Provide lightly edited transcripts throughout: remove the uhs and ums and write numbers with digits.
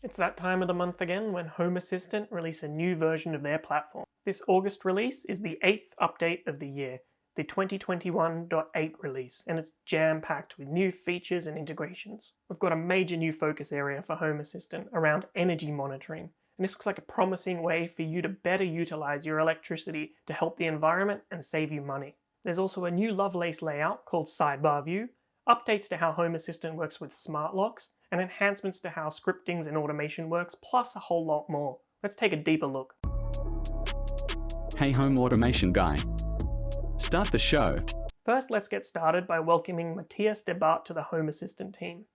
It's that time of the month again when Home Assistant release a new version of their platform. This August release is the 8th update of the year, the 2021.8 release, and it's jam-packed with new features and integrations. We've got a major new focus area for Home Assistant around energy monitoring, and this looks like a promising way for you to better utilize your electricity to help the environment and save you money. There's also a new Lovelace layout called Sidebar View, updates to how Home Assistant works with smart locks, and enhancements to how scriptings and automation works, plus a whole lot more. Let's take a deeper look. Hey home automation guy. Start the show. First, let's get started by welcoming Matthias to the Home Assistant team.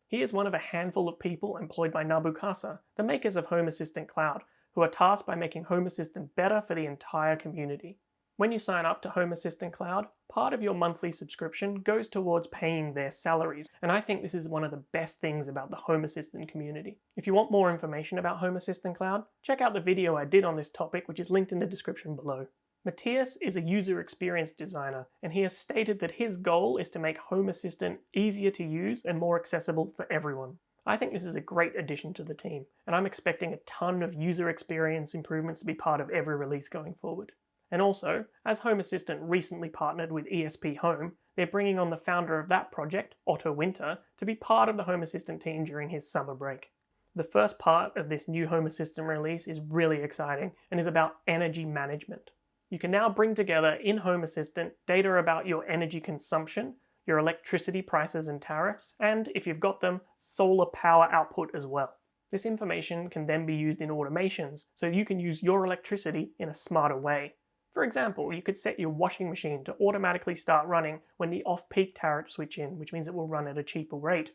He is one of a handful of people employed by Nabu-Casa, the makers of Home Assistant Cloud, who are tasked by making Home Assistant better for the entire community. When you sign up to Home Assistant Cloud, part of your monthly subscription goes towards paying their salaries, and I think this is one of the best things about the Home Assistant community. If you want more information about Home Assistant Cloud, check out the video I did on this topic, which is linked in the description below. Matthias is a user experience designer, and he has stated that his goal is to make Home Assistant easier to use and more accessible for everyone. I think this is a great addition to the team, and I'm expecting a ton of user experience improvements to be part of every release going forward. And also, as Home Assistant recently partnered with ESP Home, they're bringing on the founder of that project, Otto, to be part of the Home Assistant team during his summer break. The first part of this new Home Assistant release is really exciting and is about energy management. You can now bring together in Home Assistant data about your energy consumption, your electricity prices and tariffs, and, if you've got them, solar power output as well. This information can then be used in automations so you can use your electricity in a smarter way. For example, you could set your washing machine to automatically start running when the off-peak tariff switch in, which means it will run at a cheaper rate.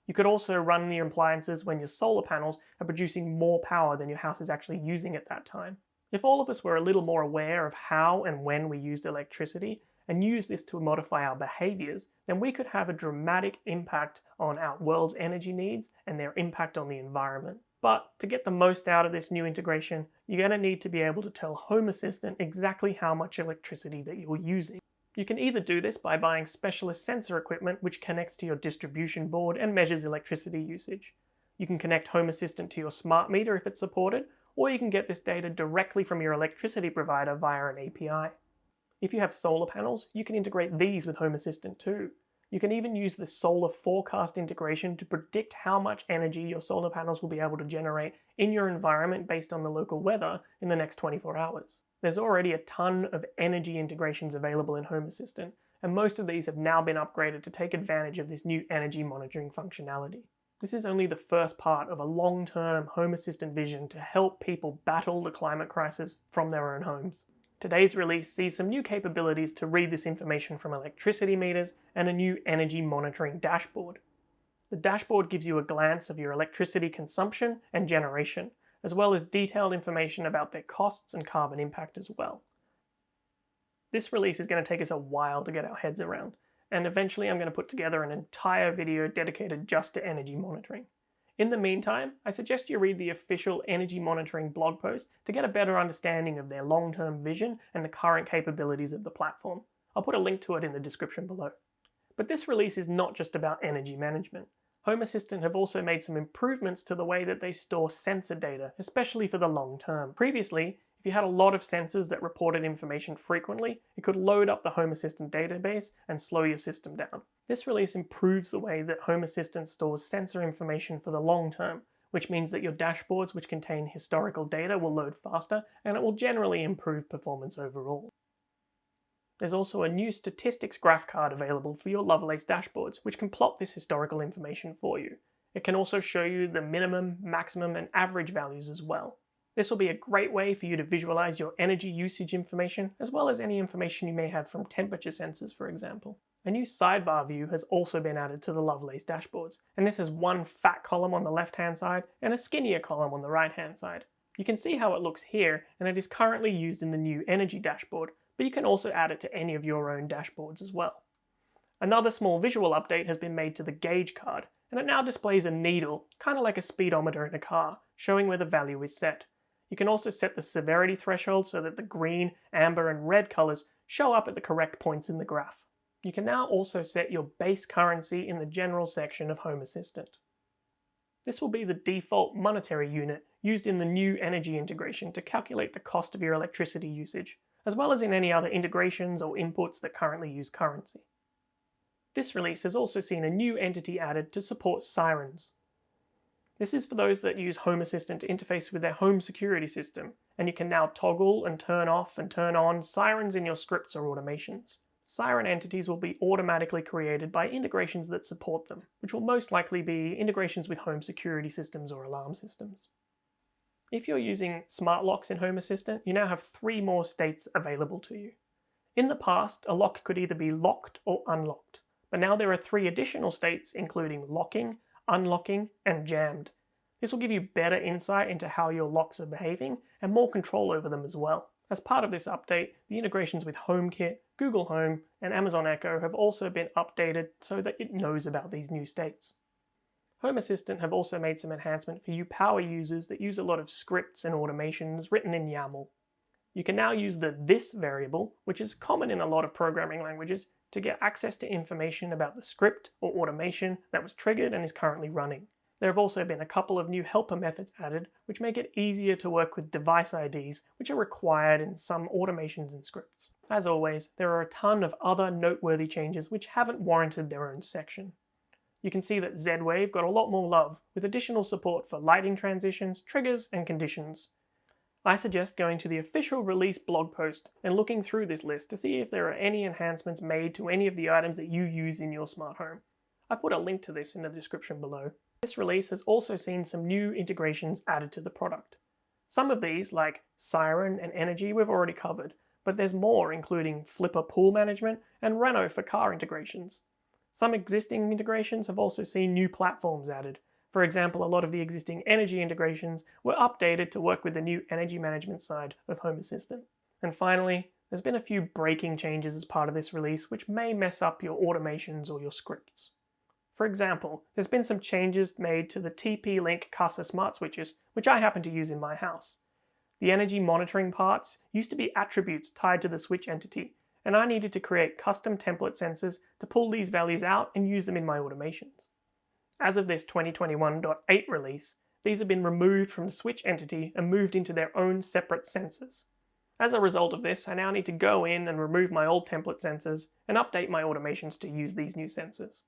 You could also run your appliances when your solar panels are producing more power than your house is actually using at that time. If all of us were a little more aware of how and when we used electricity and use this to modify our behaviors, then we could have a dramatic impact on our world's energy needs and their impact on the environment. But to get the most out of this new integration, you're going to need to be able to tell Home Assistant exactly how much electricity that you're using. You can either do this by buying specialist sensor equipment which connects to your distribution board and measures electricity usage. You can connect Home Assistant to your smart meter if it's supported, or you can get this data directly from your electricity provider via an API. If you have solar panels, you can integrate these with Home Assistant too. You can even use the solar forecast integration to predict how much energy your solar panels will be able to generate in your environment based on the local weather in the next 24 hours. There's already a ton of energy integrations available in Home Assistant, and most of these have now been upgraded to take advantage of this new energy monitoring functionality. This is only the first part of a long-term Home Assistant vision to help people battle the climate crisis from their own homes. Today's release sees some new capabilities to read this information from electricity meters and a new energy monitoring dashboard. The dashboard gives you a glance of your electricity consumption and generation, as well as detailed information about their costs and carbon impact as well. This release is going to take us a while to get our heads around, and eventually I'm going to put together an entire video dedicated just to energy monitoring. In the meantime, I suggest you read the official energy monitoring blog post to get a better understanding of their long-term vision and the current capabilities of the platform. I'll put a link to it in the description below. But this release is not just about energy management. Home Assistant have also made some improvements to the way that they store sensor data, especially for the long term. Previously, if you had a lot of sensors that reported information frequently, it could load up the Home Assistant database and slow your system down. This release improves the way that Home Assistant stores sensor information for the long term, which means that your dashboards which contain historical data will load faster, and it will generally improve performance overall. There's also a new statistics graph card available for your Lovelace dashboards, which can plot this historical information for you. It can also show you the minimum, maximum, and average values as well. This will be a great way for you to visualize your energy usage information, as well as any information you may have from temperature sensors, for example. A new sidebar view has also been added to the Lovelace dashboards, and this has one fat column on the left-hand side and a skinnier column on the right-hand side. You can see how it looks here, and it is currently used in the new energy dashboard, but you can also add it to any of your own dashboards as well. Another small visual update has been made to the gauge card, and it now displays a needle, kind of like a speedometer in a car, showing where the value is set. You can also set the severity threshold so that the green, amber, and red colors show up at the correct points in the graph. You can now also set your base currency in the general section of Home Assistant. This will be the default monetary unit used in the new energy integration to calculate the cost of your electricity usage, as well as in any other integrations or inputs that currently use currency. This release has also seen a new entity added to support sirens. This is for those that use Home Assistant to interface with their home security system, and you can now toggle and turn off and turn on sirens in your scripts or automations. Siren entities will be automatically created by integrations that support them, which will most likely be integrations with home security systems or alarm systems. If you're using smart locks in Home Assistant, you now have 3 more states available to you. In the past, a lock could either be locked or unlocked, but now there are 3 additional states including locking, unlocking, and jammed. This will give you better insight into how your locks are behaving and more control over them as well. As part of this update, the integrations with HomeKit, Google Home, and Amazon Echo have also been updated so that it knows about these new states. Home Assistant have also made some enhancement for you power users that use a lot of scripts and automations written in YAML. You can now use the this variable, which is common in a lot of programming languages, to get access to information about the script or automation that was triggered and is currently running. There have also been a couple of new helper methods added, which make it easier to work with device IDs, which are required in some automations and scripts. As always, there are a ton of other noteworthy changes which haven't warranted their own section. You can see that Z-Wave got a lot more love, with additional support for lighting transitions, triggers, and conditions. I suggest going to the official release blog post and looking through this list to see if there are any enhancements made to any of the items that you use in your smart home. I've put a link to this in the description below. This release has also seen some new integrations added to the product. Some of these, like Siren and Energy, we've already covered, but there's more, including Flipper pool management and Renault for car integrations. Some existing integrations have also seen new platforms added. For example, a lot of the existing energy integrations were updated to work with the new energy management side of Home Assistant. And finally, there's been a few breaking changes as part of this release which may mess up your automations or your scripts. For example, there's been some changes made to the TP-Link Casa smart switches, which I happen to use in my house. The energy monitoring parts used to be attributes tied to the switch entity, and I needed to create custom template sensors to pull these values out and use them in my automations. As of this 2021.8 release, these have been removed from the switch entity and moved into their own separate sensors. As a result of this, I now need to go in and remove my old template sensors and update my automations to use these new sensors.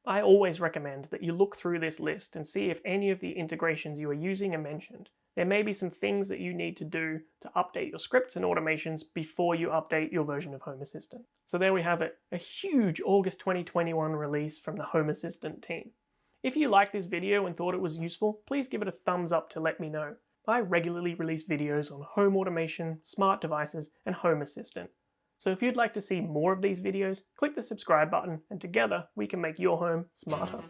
I always recommend that you look through this list and see if any of the integrations you are using are mentioned. There may be some things that you need to do to update your scripts and automations before you update your version of Home Assistant. So there we have it, a huge August 2021 release from the Home Assistant team. If you liked this video and thought it was useful, please give it a thumbs up to let me know. I regularly release videos on home automation, smart devices, and Home Assistant. So if you'd like to see more of these videos, click the subscribe button and together we can make your home smarter.